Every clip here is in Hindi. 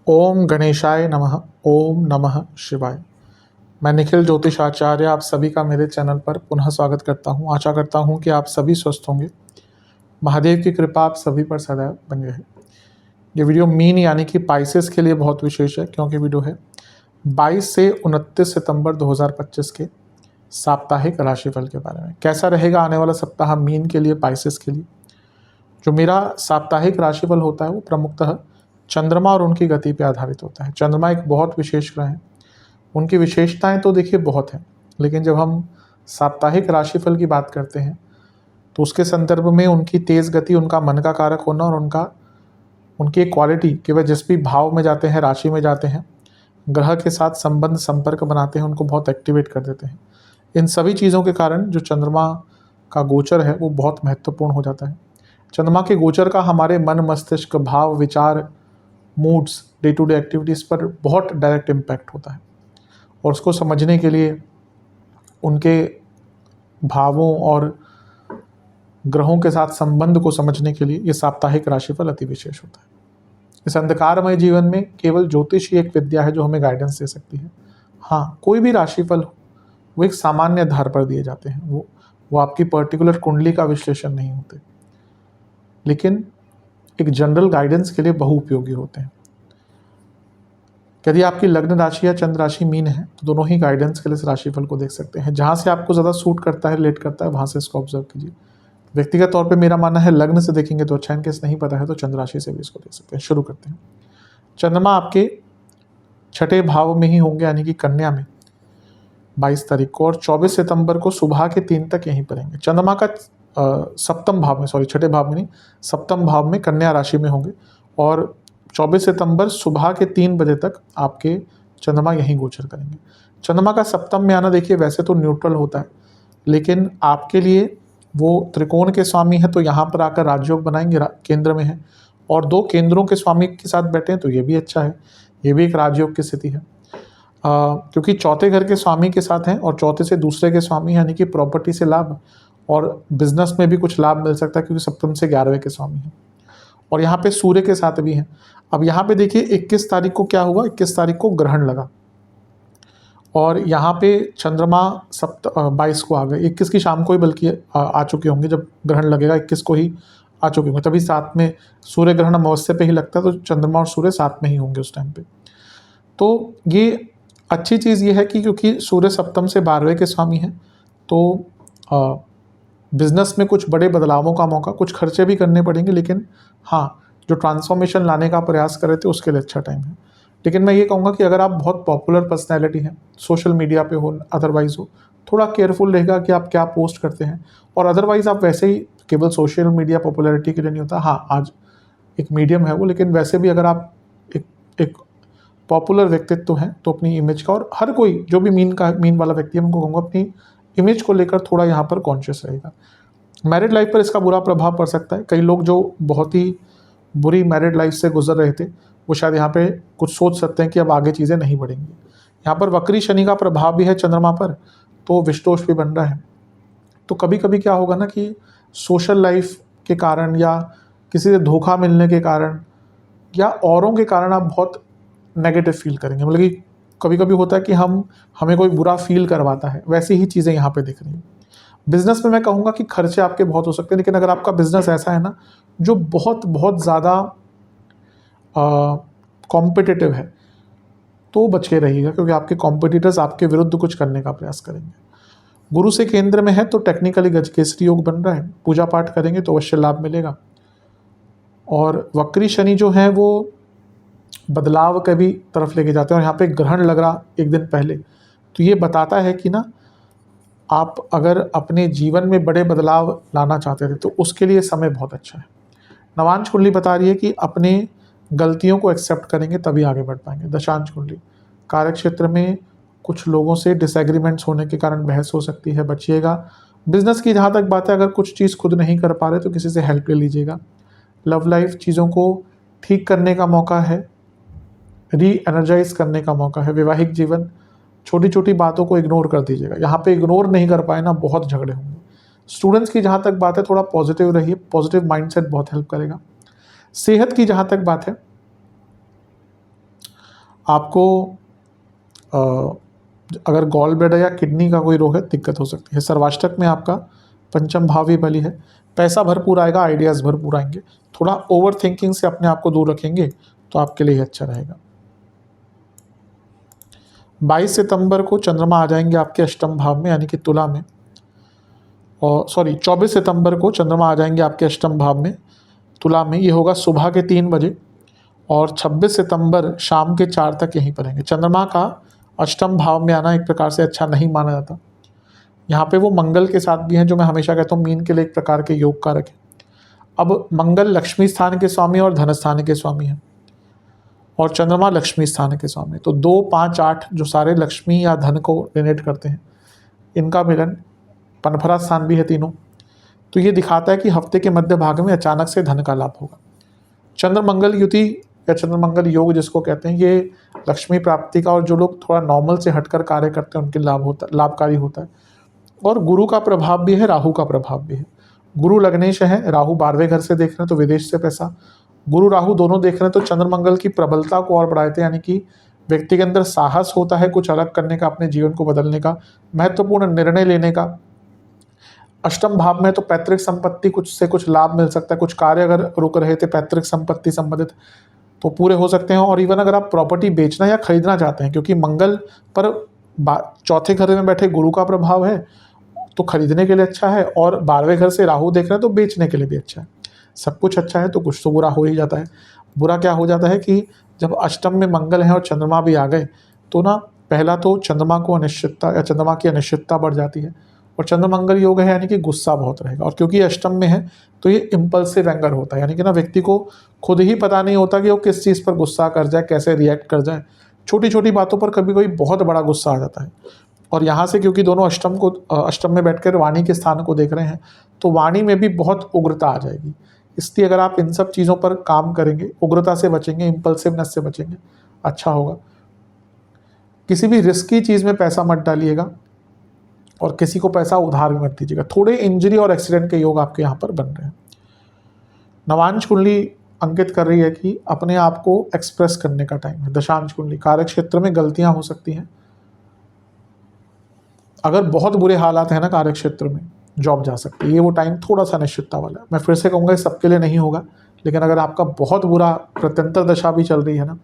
ओम गणेशाय नमः। ओम नमः शिवाय। मैं निखिल ज्योतिष आचार्य आप सभी का मेरे चैनल पर पुनः स्वागत करता हूं। आशा करता हूं कि आप सभी स्वस्थ होंगे। महादेव की कृपा आप सभी पर सदैव बनी रहे। ये वीडियो मीन यानी कि पाइसेस के लिए बहुत विशेष है, क्योंकि वीडियो है 22 से 29 सितंबर 2025 के साप्ताहिक राशिफल के बारे में। कैसा रहेगा आने वाला सप्ताह मीन के लिए, पाइसेस के लिए। जो मेरा साप्ताहिक राशिफल होता है वो प्रमुखतः चंद्रमा और उनकी गति पर आधारित होता है। चंद्रमा एक बहुत विशेष ग्रह है। उनकी विशेषताएं तो देखिए बहुत हैं, लेकिन जब हम साप्ताहिक राशिफल की बात करते हैं तो उसके संदर्भ में उनकी तेज़ गति, उनका मन का कारक होना और उनकी एक क्वालिटी कि वह जिस भी भाव में जाते हैं, राशि में जाते हैं, ग्रह के साथ संबंध संपर्क बनाते हैं, उनको बहुत एक्टिवेट कर देते हैं। इन सभी चीज़ों के कारण जो चंद्रमा का गोचर है वो बहुत महत्वपूर्ण हो जाता है। चंद्रमा के गोचर का हमारे मन, मस्तिष्क, भाव, विचार, moods, day to day activities पर बहुत डायरेक्ट इम्पैक्ट होता है। और उसको समझने के लिए, उनके भावों और ग्रहों के साथ संबंध को समझने के लिए ये साप्ताहिक राशिफल अति विशेष होता है। इस अंधकारमय जीवन में केवल ज्योतिष ही एक विद्या है जो हमें गाइडेंस दे सकती है। हाँ, कोई भी राशिफल हो वो एक सामान्य आधार पर दिए जाते हैं, वो आपकी पर्टिकुलर कुंडली का विश्लेषण नहीं होते, लेकिन एक जनरल गाइडेंस के लिए बहुउपयोगी होते हैं। यदि आपकी लग्न राशि या चंद्र राशि मीन है तो दोनों ही गाइडेंस के लिए इस राशिफल को देख सकते हैं। जहाँ से आपको ज़्यादा सूट करता है, रिलेट करता है, वहाँ से इसको ऑब्जर्व कीजिए। व्यक्तिगत तौर पे मेरा मानना है लग्न से देखेंगे तो अच्छा, इनके नहीं पता है तो चंद्र राशि से भी इसको देख सकते हैं। शुरू करते हैं। चंद्रमा आपके छठे भाव में ही होंगे, यानी कि कन्या में 22 तारीख को, और 24 सितंबर को सुबह के 3 तक यहीं पर रहेंगे। चंद्रमा का सप्तम भाव में, सॉरी छठे भाव में नहीं, सप्तम भाव में कन्या राशि में होंगे, और 24 सितंबर सुबह के 3 बजे तक आपके चंद्रमा यहीं गोचर करेंगे। चंद्रमा का सप्तम में आना देखिए वैसे तो न्यूट्रल होता है, लेकिन आपके लिए वो त्रिकोण के स्वामी है तो यहाँ पर आकर राजयोग बनाएंगे, केंद्र में है, और 2 केंद्रों के स्वामी के साथ बैठे हैं तो ये भी अच्छा है। ये भी एक राजयोग की स्थिति है, क्योंकि चौथे घर के स्वामी के साथ हैं और चौथे से दूसरे के स्वामी, यानी कि प्रॉपर्टी से लाभ और बिजनेस में भी कुछ लाभ मिल सकता है, क्योंकि सप्तम से 11वें के स्वामी हैं, और यहाँ पे सूर्य के साथ भी हैं। अब यहाँ पे देखिए 21 तारीख को क्या हुआ, 21 तारीख को ग्रहण लगा और यहाँ पे चंद्रमा 22 को आ गए। 21 की शाम को ही बल्कि आ चुके होंगे, जब ग्रहण लगेगा 21 को ही आ चुके होंगे, तभी साथ में सूर्य ग्रहण अमावस्या पे ही लगता है, तो चंद्रमा और सूर्य साथ में ही होंगे उस टाइम पे। तो ये अच्छी चीज़ ये है कि क्योंकि सूर्य सप्तम से 12वें के स्वामी हैं, तो बिजनेस में कुछ बड़े बदलावों का मौका, कुछ खर्चे भी करने पड़ेंगे, लेकिन हाँ, जो ट्रांसफॉर्मेशन लाने का प्रयास कर रहे थे उसके लिए अच्छा टाइम है। लेकिन मैं ये कहूँगा कि अगर आप बहुत पॉपुलर पर्सनैलिटी हैं, सोशल मीडिया पे हो, अदरवाइज़ हो, थोड़ा केयरफुल रहेगा कि आप क्या पोस्ट करते हैं, और अदरवाइज़ आप वैसे ही केवल सोशल मीडिया पॉपुलैरिटी के लिए नहीं होता। हाँ, आज एक मीडियम है वो, लेकिन वैसे भी अगर आप एक पॉपुलर व्यक्तित्व हैं तो अपनी इमेज का, और हर कोई जो भी मीन वाला व्यक्ति है, उनको कहूँगा अपनी इमेज को लेकर थोड़ा यहाँ पर कॉन्शियस रहेगा। मैरिड लाइफ पर इसका बुरा प्रभाव पड़ सकता है। कई लोग जो बहुत ही बुरी मैरिड लाइफ से गुजर रहे थे वो शायद यहाँ पे कुछ सोच सकते हैं कि अब आगे चीज़ें नहीं बढ़ेंगी। यहाँ पर वक्री शनि का प्रभाव भी है चंद्रमा पर, तो विषदोष भी बन रहा है। तो कभी कभी क्या होगा ना कि सोशल लाइफ के कारण या किसी से धोखा मिलने के कारण या औरों के कारण आप बहुत नेगेटिव फील करेंगे। मतलब कि कभी कभी होता है कि हमें कोई बुरा फील करवाता है, वैसी ही चीज़ें यहाँ पे दिख रही हैं। बिजनेस में मैं कहूँगा कि खर्चे आपके बहुत हो सकते हैं, लेकिन अगर आपका बिजनेस ऐसा है ना जो बहुत बहुत ज़्यादा कॉम्पिटिटिव है तो बच के रहिएगा, क्योंकि आपके कॉम्पिटिटर्स आपके विरुद्ध कुछ करने का प्रयास करेंगे। गुरु से केंद्र में है तो टेक्निकली गजकेसरी योग बन रहा है, पूजा पाठ करेंगे तो अवश्य लाभ मिलेगा। और वक्री शनि जो है वो बदलाव के भी तरफ लेके जाते हैं, और यहाँ पे ग्रहण लग रहा एक दिन पहले, तो ये बताता है कि ना आप अगर अपने जीवन में बड़े बदलाव लाना चाहते थे तो उसके लिए समय बहुत अच्छा है। नवांश कुंडली बता रही है कि अपने गलतियों को एक्सेप्ट करेंगे तभी आगे बढ़ पाएंगे। दशांश कुंडली, कार्य क्षेत्र में कुछ लोगों से डिसएग्रीमेंट्स होने के कारण बहस हो सकती है, बचिएगा। बिजनेस की जहाँ तक बात है, अगर कुछ चीज़ खुद नहीं कर पा रहे तो किसी से हेल्प ले लीजिएगा। लव लाइफ, चीज़ों को ठीक करने का मौका है, री एनर्जाइज करने का मौका है। वैवाहिक जीवन, छोटी छोटी बातों को इग्नोर कर दीजिएगा। यहाँ पे इग्नोर नहीं कर पाए ना, बहुत झगड़े होंगे। स्टूडेंट्स की जहाँ तक बात है, थोड़ा पॉजिटिव रहिए, पॉजिटिव माइंडसेट बहुत हेल्प करेगा। सेहत की जहाँ तक बात है, आपको अगर गॉल ब्लैडर या किडनी का कोई रोग है, दिक्कत हो सकती है। सर्वाष्टक में आपका पंचम भाव भी बली है। पैसा भरपूर आएगा, आइडियाज़ भरपूर आएंगे। थोड़ा ओवर थिंकिंग से अपने आप को दूर रखेंगे तो आपके लिए अच्छा रहेगा। 22 सितंबर को चंद्रमा आ जाएंगे आपके अष्टम भाव में यानी कि तुला में, और 24 सितंबर को चंद्रमा आ जाएंगे आपके अष्टम भाव में तुला में। ये होगा सुबह के 3 बजे, और 26 सितंबर शाम के 4 तक यहीं पर रहेंगे। चंद्रमा का अष्टम भाव में आना एक प्रकार से अच्छा नहीं माना जाता। यहाँ पे वो मंगल के साथ भी हैं, जो मैं हमेशा कहता हूँ मीन के लिए एक प्रकार के योग कारक है। अब मंगल लक्ष्मी स्थान के स्वामी और धन स्थान के स्वामी हैं, और चंद्रमा लक्ष्मी स्थान के स्वामी। तो 2, 5, 8 जो सारे लक्ष्मी या धन को रिलेट करते हैं, इनका मिलन, पनफरा स्थान भी है तीनों। तो ये दिखाता है कि हफ्ते के मध्य भाग में अचानक से धन का लाभ होगा। चंद्र मंगल युति या चंद्र मंगल योग जिसको कहते हैं, ये लक्ष्मी प्राप्ति का, और जो लोग थोड़ा नॉर्मल से हटकर कार्य करते हैं उनके लाभकारी होता है। और गुरु का प्रभाव भी है, राहु का प्रभाव भी है। गुरु लग्नेश है, राहु 12वें घर से देख रहे हैं तो विदेश से पैसा। गुरु राहु दोनों देख रहे हैं तो चंद्र मंगल की प्रबलता को और बढ़ाते हैं, यानी कि व्यक्ति के अंदर साहस होता है कुछ अलग करने का, अपने जीवन को बदलने का, महत्वपूर्ण निर्णय लेने का। अष्टम भाव में तो पैतृक संपत्ति कुछ से कुछ लाभ मिल सकता है। कुछ कार्य अगर रुक रहे थे पैतृक संपत्ति संबंधित तो पूरे हो सकते हैं। और इवन अगर आप प्रॉपर्टी बेचना या खरीदना चाहते हैं, क्योंकि मंगल पर 4थे घर में बैठे गुरु का प्रभाव है तो खरीदने के लिए अच्छा है, और 12वें घर से राहु देख रहे हैं तो बेचने के लिए भी अच्छा है। सब कुछ अच्छा है तो कुछ तो बुरा हो ही जाता है। बुरा क्या हो जाता है कि जब अष्टम में मंगल है और चंद्रमा भी आ गए तो ना, पहला तो चंद्रमा को अनिश्चितता या चंद्रमा की अनिश्चितता बढ़ जाती है, और चंद्र मंगल योग है यानी कि गुस्सा बहुत रहेगा। और क्योंकि अष्टम में है तो ये इम्पल्सिव एंगर होता है, यानी कि ना व्यक्ति को खुद ही पता नहीं होता कि वो किस चीज़ पर गुस्सा कर जाए, कैसे रिएक्ट कर जाए। छोटी छोटी बातों पर कभी कोई बहुत बड़ा गुस्सा आ जाता है। और यहाँ से क्योंकि दोनों अष्टम में बैठकर वाणी के स्थान को देख रहे हैं तो वाणी में भी बहुत उग्रता आ जाएगी। इसलिए अगर आप इन सब चीज़ों पर काम करेंगे, उग्रता से बचेंगे, इम्पल्सिवनेस से बचेंगे, अच्छा होगा। किसी भी रिस्की चीज़ में पैसा मत डालिएगा, और किसी को पैसा उधार भी मत दीजिएगा। थोड़े इंजरी और एक्सीडेंट के योग आपके यहाँ पर बन रहे हैं। नवांश कुंडली अंकित कर रही है कि अपने आप को एक्सप्रेस करने का टाइम है। दशांश कुंडली, कार्य क्षेत्र में गलतियां हो सकती हैं। अगर बहुत बुरे हालात हैं ना कार्य क्षेत्र में, जॉब जा सकती है। ये वो टाइम थोड़ा सा अनिश्चितता वाला है। मैं फिर से कहूँगा सबके लिए नहीं होगा, लेकिन अगर आपका बहुत बुरा प्रत्यंतर दशा भी चल रही है ना,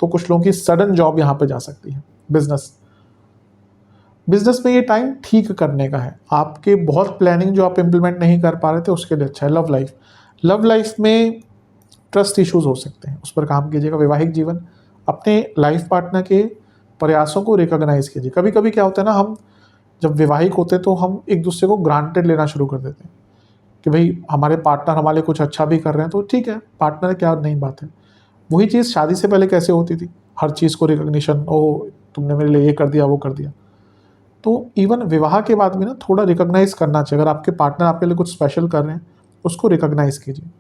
तो कुछ लोगों की सडन जॉब यहाँ पे जा सकती है। बिजनेस में ये टाइम ठीक करने का है। आपके बहुत प्लानिंग जो आप इम्प्लीमेंट नहीं कर पा रहे थे उसके लिए अच्छा है। लव लाइफ में ट्रस्ट इश्यूज हो सकते हैं, उस पर काम कीजिएगा। वैवाहिक जीवन, अपने लाइफ पार्टनर के प्रयासों को रिकॉग्नाइज कीजिए। कभी कभी क्या होता है ना, हम जब वैवाहिक होते हैं तो हम एक दूसरे को ग्रांटेड लेना शुरू कर देते हैं कि भाई हमारे पार्टनर हमारे लिए कुछ अच्छा भी कर रहे हैं तो ठीक है, पार्टनर क्या नई बात है। वही चीज़ शादी से पहले कैसे होती थी, हर चीज़ को रिकॉग्निशन, ओ तुमने मेरे लिए ये कर दिया वो कर दिया। तो इवन विवाह के बाद भी ना थोड़ा रिकॉग्नाइज करना चाहिए। अगर आपके पार्टनर आपके लिए कुछ स्पेशल कर रहे हैं उसको रिकॉग्नाइज कीजिए।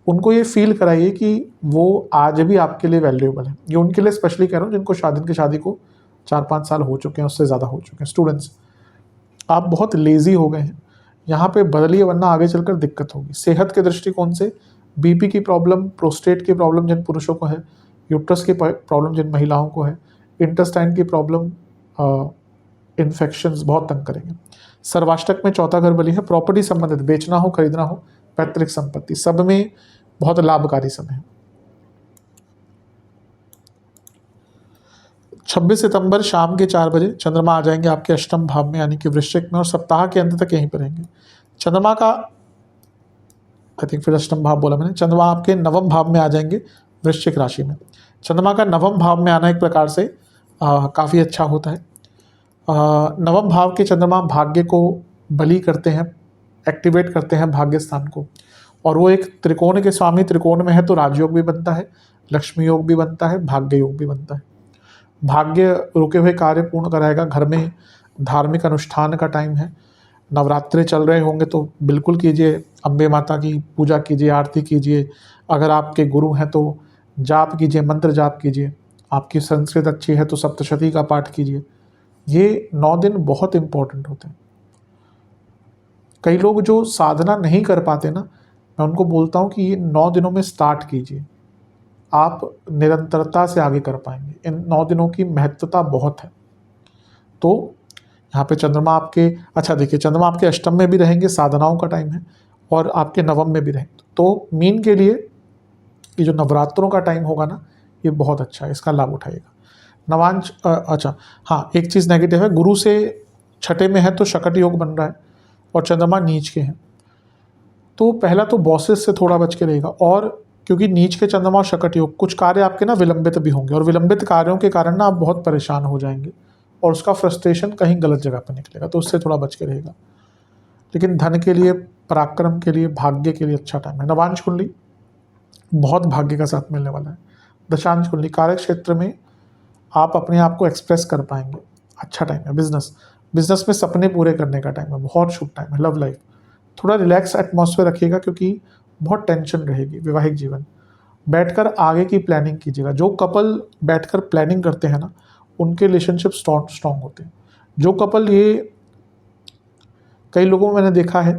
उनको ये फील कराइए कि वो आज भी आपके लिए वैल्यूएबल है। ये उनके लिए स्पेशली कह रहा हूँ जिनको शादी को 4-5 साल हो चुके हैं, उससे ज़्यादा हो चुके हैं। स्टूडेंट्स, आप बहुत लेज़ी हो गए हैं, यहाँ पे बदलिए वरना आगे चलकर दिक्कत होगी। सेहत के दृष्टिकोण से बीपी की प्रॉब्लम, प्रोस्टेट की प्रॉब्लम जिन पुरुषों को है, यूट्रस की प्रॉब्लम जिन महिलाओं को है, इंटेस्टाइन की प्रॉब्लम, इन्फेक्शंस बहुत तंग करेंगे। सर्वाष्टक में 4था घर बली है। प्रॉपर्टी संबंधित, बेचना हो खरीदना हो, पैतृक संपत्ति, सब में बहुत लाभकारी समय है। 26 सितंबर शाम के 4 बजे चंद्रमा आ जाएंगे आपके अष्टम भाव में यानी कि वृश्चिक में, और सप्ताह के अंत तक यहीं पर रहेंगे। चंद्रमा का फिर अष्टम भाव बोला मैंने, चंद्रमा आपके नवम भाव में आ जाएंगे वृश्चिक राशि में। चंद्रमा का नवम भाव में आना एक प्रकार से काफ़ी अच्छा होता है। नवम भाव के चंद्रमा भाग्य को बली करते हैं, एक्टिवेट करते हैं भाग्य स्थान को, और वो एक त्रिकोण के स्वामी त्रिकोण में है तो राजयोग भी बनता है, लक्ष्मी योग भी बनता है, भाग्य योग भी बनता है। भाग्य रुके हुए कार्य पूर्ण कराएगा। घर में धार्मिक अनुष्ठान का टाइम है। नवरात्रे चल रहे होंगे तो बिल्कुल कीजिए, अम्बे माता की पूजा कीजिए, आरती कीजिए। अगर आपके गुरु हैं तो जाप कीजिए, मंत्र जाप कीजिए। आपकी संस्कृत अच्छी है तो सप्तशती का पाठ कीजिए। ये 9 दिन बहुत इम्पोर्टेंट होते हैं। कई लोग जो साधना नहीं कर पाते ना, मैं उनको बोलता हूँ कि ये 9 दिनों में स्टार्ट कीजिए, आप निरंतरता से आगे कर पाएंगे। इन 9 दिनों की महत्वता बहुत है। तो यहाँ पे चंद्रमा आपके, अच्छा देखिए, चंद्रमा आपके अष्टम में भी रहेंगे, साधनाओं का टाइम है, और आपके नवम में भी रहेंगे। तो मीन के लिए ये जो नवरात्रों का टाइम होगा ना, ये बहुत अच्छा है, इसका लाभ उठाइएगा। नवांश अच्छा हाँ, एक चीज़ नेगेटिव है, गुरु से छठे में है तो शकट योग बन रहा है और चंद्रमा नीच के हैं। तो पहला तो बॉसेस से थोड़ा बच के रहेगा, और क्योंकि नीच के चंद्रमा और शकट योग, कुछ कार्य आपके ना विलंबित भी होंगे, और विलंबित कार्यों के कारण ना आप बहुत परेशान हो जाएंगे और उसका फ्रस्ट्रेशन कहीं गलत जगह पर निकलेगा, तो उससे थोड़ा बच के रहेगा। लेकिन धन के लिए, पराक्रम के लिए, भाग्य के लिए अच्छा टाइम है। नवांश कुंडली बहुत भाग्य का साथ मिलने वाला है। दशांश कुंडली कार्य क्षेत्र में आप अपने आप को एक्सप्रेस कर पाएंगे, अच्छा टाइम है। बिजनेस में सपने पूरे करने का टाइम है, बहुत शुभ टाइम है। लव लाइफ थोड़ा रिलैक्स एटमॉस्फेयर रखिएगा क्योंकि बहुत टेंशन रहेगी। वैवाहिक जीवन बैठकर आगे की प्लानिंग कीजिएगा। जो कपल बैठकर प्लानिंग करते हैं ना, उनके रिलेशनशिप स्ट्रॉन्ग होते हैं। जो कपल, ये कई लोगों में मैंने देखा है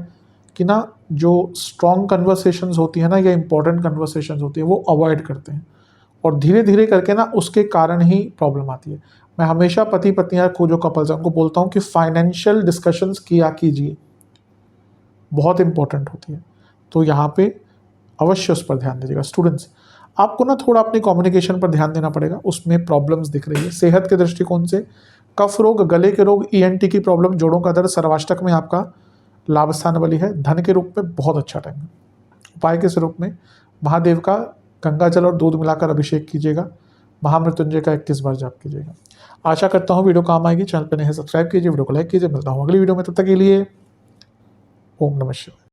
कि ना, जो स्ट्रॉन्ग कन्वर्सेशंस होती है ना, या इंपॉर्टेंट कन्वर्सेशंस होती है, वो अवॉइड करते हैं, और धीरे धीरे करके ना उसके कारण ही प्रॉब्लम आती है। मैं हमेशा पति पत्नियां को, जो कपल्स हैं, उनको बोलता हूँ कि फाइनेंशियल डिस्कशंस किया कीजिए, बहुत इंपॉर्टेंट होती है। तो यहाँ पे अवश्य उस पर ध्यान दीजिएगा। स्टूडेंट्स, आपको ना थोड़ा अपनी कम्युनिकेशन पर ध्यान देना पड़ेगा, उसमें प्रॉब्लम्स दिख रही है। सेहत के दृष्टिकोण से कफ रोग, गले के रोग, ईएनटी की प्रॉब्लम, जोड़ों का दर्द, सर्वाष्टक में आपका लाभ स्थान वाली है। धन के रूप में बहुत अच्छा टाइम है। उपाय के स्वरूप में महादेव का गंगा जल और दूध मिलाकर अभिषेक कीजिएगा। महामृत्युंजय का 21 बार जाप कीजिएगा। आशा करता हूँ वीडियो काम आएगी। चैनल पर नए सब्सक्राइब कीजिए, वीडियो को लाइक कीजिए। मिलता हूँ अगली वीडियो में, तब तक के लिए ओम नमः शिवाय।